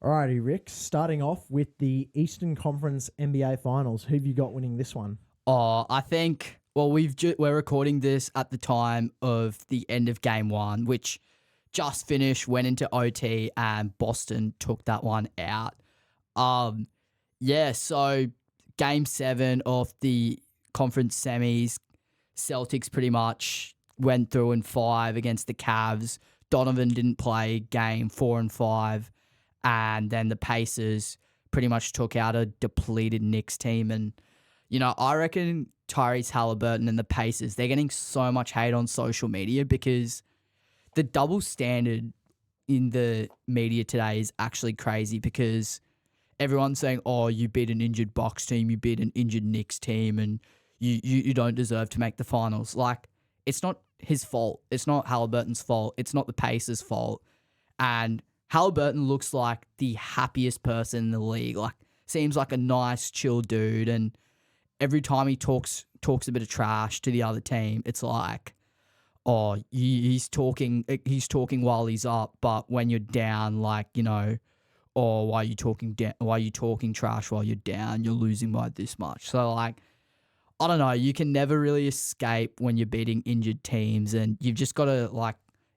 Alrighty, Rick. Starting off with the Eastern Conference NBA Finals. Who have you got winning this one? I think. Well, we're recording this at the time of the end of Game 1, which just finished, went into OT, and Boston took that one out. So Game 7 of the conference semis, Celtics pretty much went through in 5 against the Cavs. Donovan didn't play Game 4 and 5, and then the Pacers pretty much took out a depleted Knicks team. And I reckon Tyrese Halliburton and the Pacers, they're getting so much hate on social media because the double standard in the media today is actually crazy, because everyone's saying, oh, you beat an injured Bucks team, you beat an injured Knicks team, and you don't deserve to make the finals. Like, it's not his fault. It's not Halliburton's fault. It's not the Pacers' fault. And Halliburton looks like the happiest person in the league. Like, seems like a nice, chill dude, and every time he talks a bit of trash to the other team, it's like, oh, he's talking while he's up, but when you're down, oh, why are you talking trash while you're down? You're losing by this much. So, like, I don't know. You can never really escape when you're beating injured teams, and you've just got to, like,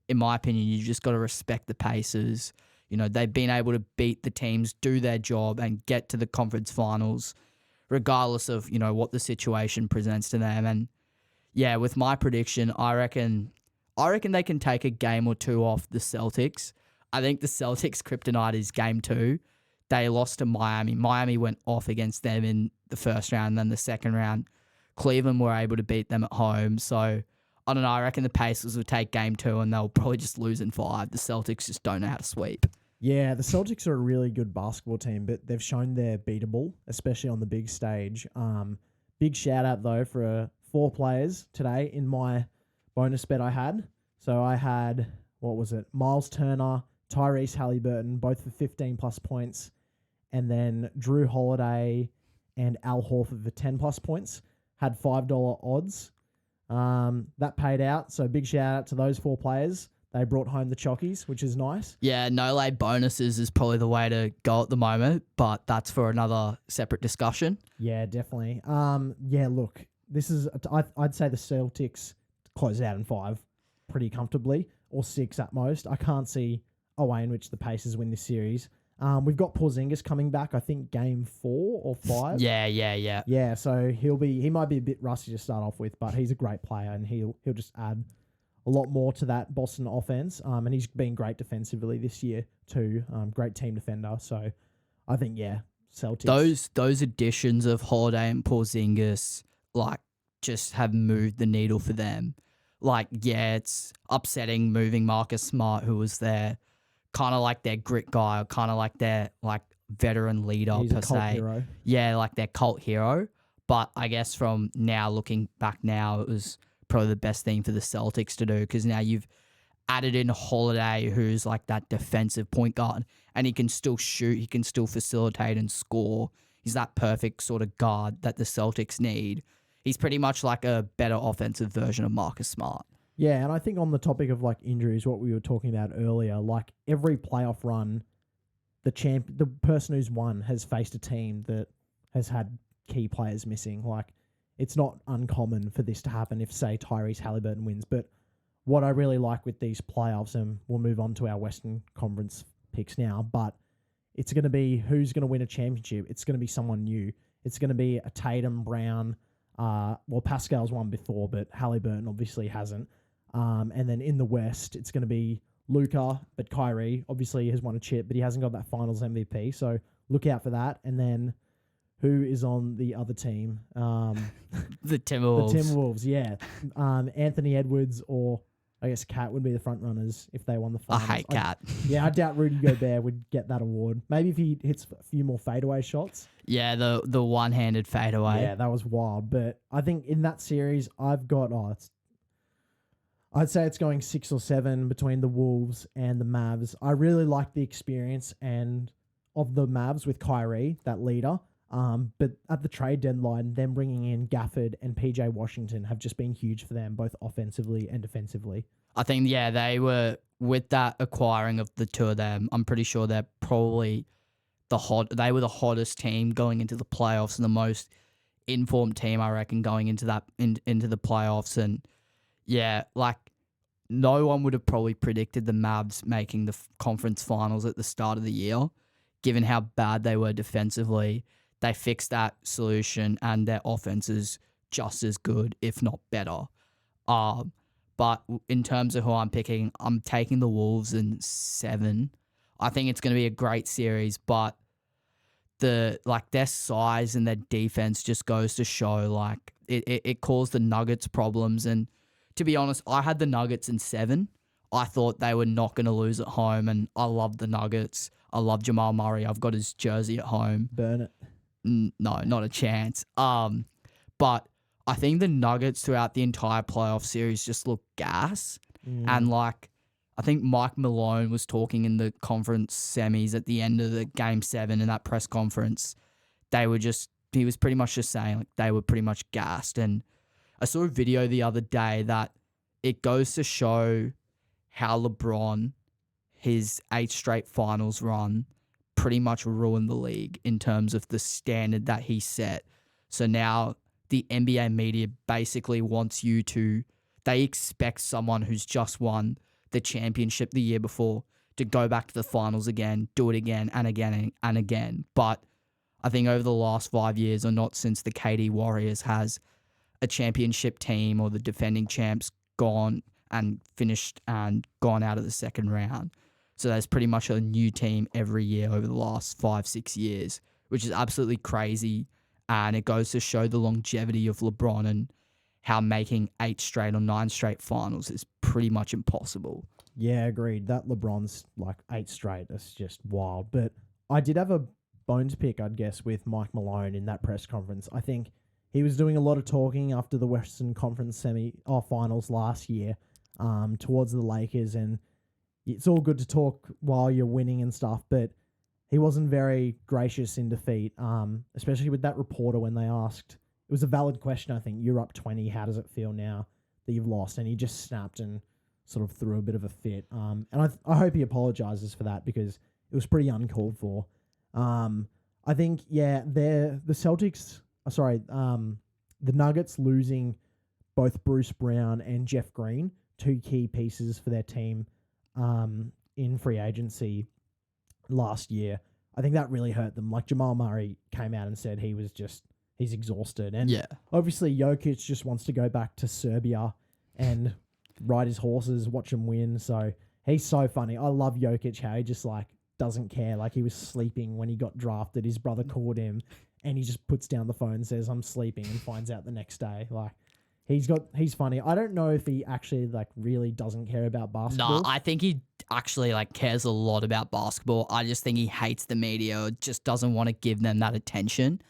in my opinion, you've just got to respect the Pacers. They've been able to beat the teams, do their job, and get to the conference finals, regardless of, what the situation presents to them. And yeah, with my prediction, I reckon they can take a game or two off the Celtics. I think the Celtics' kryptonite is Game 2. They lost to Miami. Miami went off against them in the first round, and then the second round, Cleveland were able to beat them at home. So, I don't know. I reckon the Pacers will take Game 2, and they'll probably just lose in 5. The Celtics just don't know how to sweep. Yeah, the Celtics are a really good basketball team, but they've shown they're beatable, especially on the big stage. Big shout out, though, for 4 players today in my bonus bet I had. So I had, Miles Turner, Tyrese Halliburton, both for 15-plus points, and then Drew Holiday and Al Horford for 10-plus points. Had $5 odds. That paid out, so big shout out to those 4 players. They brought home the chockies, which is nice. Yeah, no-lay bonuses is probably the way to go at the moment, but that's for another separate discussion. Yeah, definitely. Look, this is I'd say the Celtics close out in 5 pretty comfortably, or 6 at most. I can't see a way in which the Pacers win this series. We've got Porzingis coming back, I think, Game 4 or 5. Yeah. Yeah, so he might be a bit rusty to start off with, but he's a great player, and he'll just add a lot more to that Boston offense. And he's been great defensively this year too. Great team defender. So I think, Celtics. Those additions of Holiday and Porzingis, just have moved the needle for them. It's upsetting moving Marcus Smart, who was there, kind of like their grit guy, or kind of like their veteran leader. He's per a cult se. hero. Yeah, like their cult hero. But I guess from now, looking back now, it was probably the best thing for the Celtics to do, because now you've added in Holiday, who's like that defensive point guard, and he can still shoot, he can still facilitate and score. He's that perfect sort of guard that the Celtics need. He's pretty much like a better offensive version of Marcus Smart. Yeah, and I think on the topic of injuries, what we were talking about earlier, every playoff run, the person who's won has faced a team that has had key players missing. It's not uncommon for this to happen if, say, Tyrese Halliburton wins. But what I really like with these playoffs, and we'll move on to our Western Conference picks now, but it's going to be who's going to win a championship. It's going to be someone new. It's going to be a Tatum, Brown. Pascal's won before, but Halliburton obviously hasn't. And then in the West, it's going to be Luka, but Kyrie obviously has won a chip, but he hasn't got that Finals MVP. So look out for that. And then who is on the other team? The Timberwolves. The Timberwolves, yeah. Anthony Edwards, or I guess Cat would be the front runners if they won the finals. I hate Cat. Yeah, I doubt Rudy Gobert would get that award. Maybe if he hits a few more fadeaway shots. Yeah, the one-handed fadeaway. Yeah, that was wild. But I think in that series, I've got I'd say it's going 6 or 7 between the Wolves and the Mavs. I really like the experience of the Mavs with Kyrie, that leader. But at the trade deadline, them bringing in Gafford and PJ Washington have just been huge for them, both offensively and defensively. I think, they were, with that acquiring of the two of them, I'm pretty sure they're probably they were the hottest team going into the playoffs and the most informed team, I reckon, going into into the playoffs. And yeah, like no one would have probably predicted the Mavs making the conference finals at the start of the year, given how bad they were defensively. They fixed that solution and their offense is just as good, if not better. But in terms of who I'm picking, I'm taking the Wolves in 7. I think it's going to be a great series, but their size and their defense just goes to show like it caused the Nuggets problems. And to be honest, I had the Nuggets in 7. I thought they were not going to lose at home, and I love the Nuggets. I love Jamal Murray. I've got his jersey at home. Burn it. No, not a chance. But I think the Nuggets throughout the entire playoff series just look gas. And like, I think Mike Malone was talking in the conference semis at the end of the game 7 in that press conference. He was pretty much just saying like they were pretty much gassed. And I saw a video the other day that it goes to show how LeBron, his 8 straight finals run, pretty much ruined the league in terms of the standard that he set. So now the NBA media basically wants they expect someone who's just won the championship the year before to go back to the finals again, do it again and again and again. But I think over the last 5 years, or not since the KD Warriors, has a championship team or the defending champs gone and finished and gone out of the second round. So there's pretty much a new team every year over the last 5-6 years, which is absolutely crazy. And it goes to show the longevity of LeBron and how making 8 straight or 9 straight finals is pretty much impossible. Yeah, agreed. That LeBron's like 8 straight. That's just wild. But I did have a bones pick, I'd guess, with Mike Malone in that press conference. I think he was doing a lot of talking after the Western Conference finals last year towards the Lakers. And it's all good to talk while you're winning and stuff, but he wasn't very gracious in defeat, especially with that reporter when they asked. It was a valid question, I think. You're up 20. How does it feel now that you've lost? And he just snapped and sort of threw a bit of a fit. And I hope he apologizes for that because it was pretty uncalled for. I think, yeah, the Celtics, the Nuggets losing both Bruce Brown and Jeff Green, 2 key pieces for their team in free agency last year. I think that really hurt them. Like Jamal Murray came out and said he's exhausted. And obviously Jokic just wants to go back to Serbia and ride his horses, watch him win. So he's so funny. I love Jokic, how he just like doesn't care. Like he was sleeping when he got drafted. His brother called him and he just puts down the phone and says, I'm sleeping, and finds out the next day. Like he's funny. I don't know if he actually like really doesn't care about basketball. No, I think he actually like cares a lot about basketball. I just think he hates the media, or just doesn't want to give them that attention.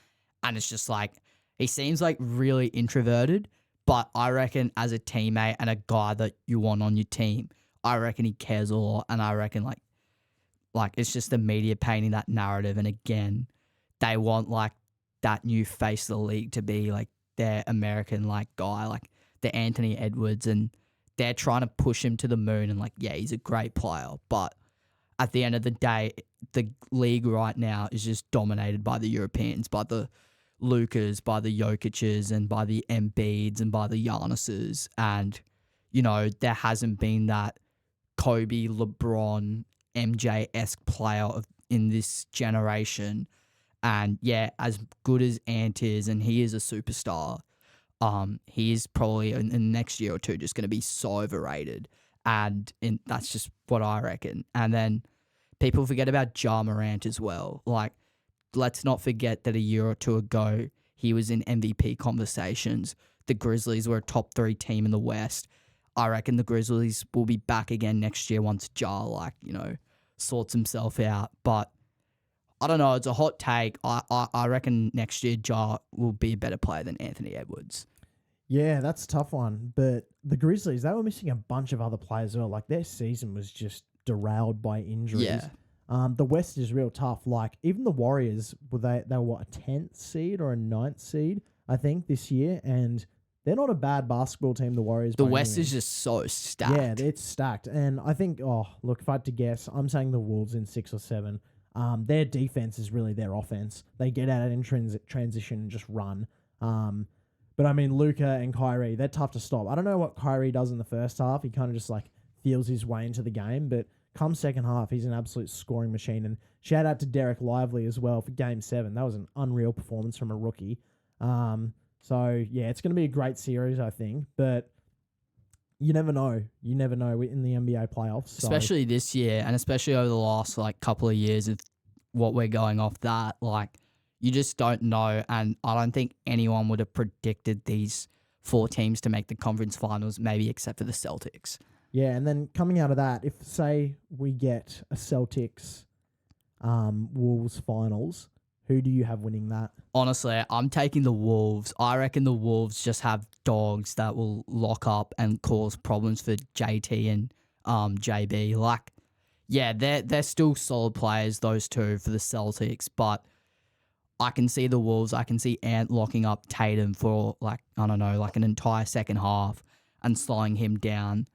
And it's just like, he seems like really introverted, but I reckon as a teammate and a guy that you want on your team, I reckon he cares a lot. And I reckon like it's just the media painting that narrative. And again, they want like that new face of the league to be like their American like guy, like the Anthony Edwards, and they're trying to push him to the moon. And like, yeah, he's a great player, but at the end of the day, the league right now is just dominated by the Europeans, by the Lukas, by the Jokic's, and by the Embiids, and by the Giannis's. And, you know, there hasn't been that Kobe, LeBron, MJ-esque player in this generation. And yeah, as good as Ant is, and he is a superstar, he is probably in the next year or two just going to be so overrated. And that's just what I reckon. And then people forget about Ja Morant as well. Like, let's not forget that a year or two ago, he was in MVP conversations. The Grizzlies were a top 3 team in the West. I reckon the Grizzlies will be back again next year once Ja, like, you know, sorts himself out. But I don't know. It's a hot take. I reckon next year Ja will be a better player than Anthony Edwards. Yeah, that's a tough one. But the Grizzlies, they were missing a bunch of other players as well. Like, their season was just derailed by injuries. Yeah. The West is real tough. Like, even the Warriors, they were what, a 10th seed or a 9th seed, I think, this year. And they're not a bad basketball team, the Warriors. The West is just so stacked. Yeah, it's stacked. And I think, look, if I had to guess, I'm saying the Wolves in 6 or 7. Their defense is really their offense. They get out in transition and just run. But I mean, Luka and Kyrie, they're tough to stop. I don't know what Kyrie does in the first half. He kind of just like feels his way into the game, but come second half, he's an absolute scoring machine. And shout out to Derek Lively as well for Game 7. That was an unreal performance from a rookie. So yeah, it's going to be a great series, I think. But you never know. You never know in the NBA playoffs. So. Especially this year, and especially over the last like couple of years of what we're going off that, like you just don't know. And I don't think anyone would have predicted these 4 teams to make the conference finals, maybe except for the Celtics. Yeah, and then coming out of that, if say we get a Celtics Wolves finals, who do you have winning that? Honestly, I'm taking the Wolves. I reckon the Wolves just have dogs that will lock up and cause problems for JT and JB. Like, yeah, they're still solid players, those two, for the Celtics, but I can see the Wolves. I can see Ant locking up Tatum for, like, I don't know, like an entire second half and slowing him down.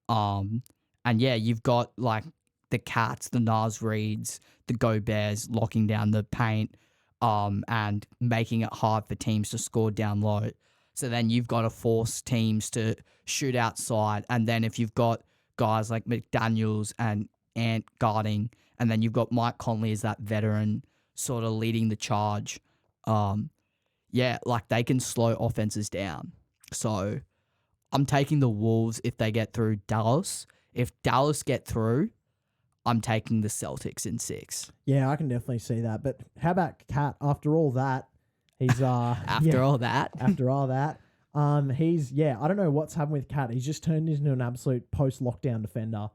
And yeah, you've got like the Cats, the Nas Reeds, the Goberts locking down the paint, and making it hard for teams to score down low. So then you've got to force teams to shoot outside. And then if you've got guys like McDaniels and Ant guarding, and then you've got Mike Conley as that veteran sort of leading the charge, yeah, like they can slow offenses down. So I'm taking the Wolves if they get through Dallas. If Dallas get through, I'm taking the Celtics in 6. Yeah, I can definitely see that. But how about Cat? After all that, he's After all that, he's I don't know what's happened with Cat. He's just turned into an absolute post-lockdown defender.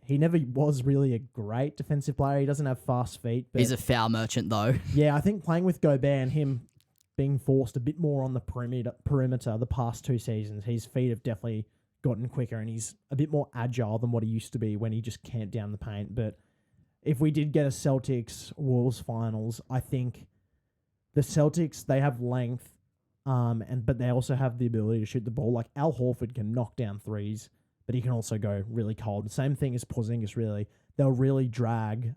He never was really a great defensive player. He doesn't have fast feet. But he's a foul merchant though. Yeah, I think playing with Gobert and him being forced a bit more on the perimeter the past 2 seasons, his feet have definitely gotten quicker and he's a bit more agile than what he used to be when he just camped down the paint. But if we did get a Celtics Wolves finals, I think the Celtics, they have length, but they also have the ability to shoot the ball. Like Al Horford can knock down threes, but he can also go really cold. Same thing as Porzingis, really. They'll really drag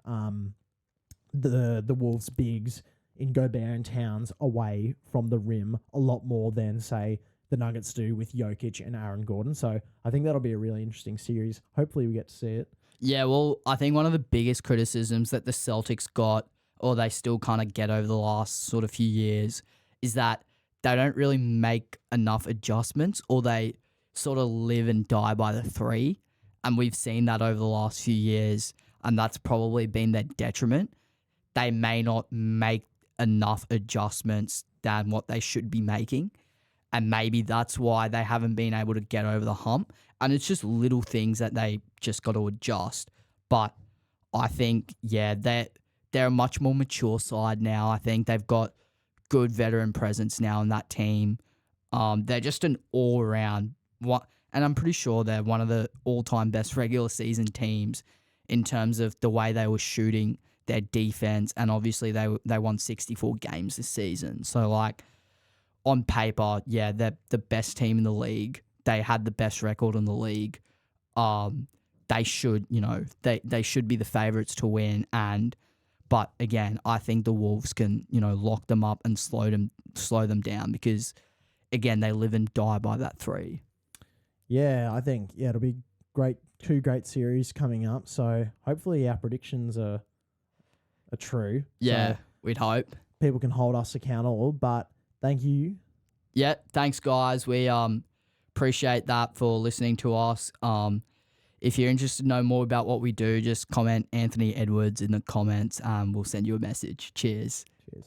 the Wolves bigs in Gobert and Towns away from the rim a lot more than, say, the Nuggets do with Jokic and Aaron Gordon. So I think that'll be a really interesting series. Hopefully we get to see it. Yeah, well, I think one of the biggest criticisms that the Celtics got, or they still kind of get over the last sort of few years, is that they don't really make enough adjustments, or they sort of live and die by the 3. And we've seen that over the last few years, and that's probably been their detriment. They may not make enough adjustments than what they should be making. And maybe that's why they haven't been able to get over the hump. And it's just little things that they just got to adjust. But I think, yeah, they're a much more mature side now. I think they've got good veteran presence now in that team. They're just an all-around, and I'm pretty sure they're one of the all-time best regular season teams in terms of the way they were shooting, their defense, and obviously they won 64 games this season. So, like, on paper, yeah, they're the best team in the league. They had the best record in the league. They should, they should be the favorites to win. But again, I think the Wolves can, lock them up and slow them down because, again, they live and die by that 3. Yeah, I think it'll be great. 2 great series coming up. So hopefully our predictions are true. Yeah, so we'd hope people can hold us accountable. But thank you. Yeah, thanks, guys. We appreciate that for listening to us. If you're interested to know more about what we do, just comment Anthony Edwards in the comments. We'll send you a message. Cheers. Cheers.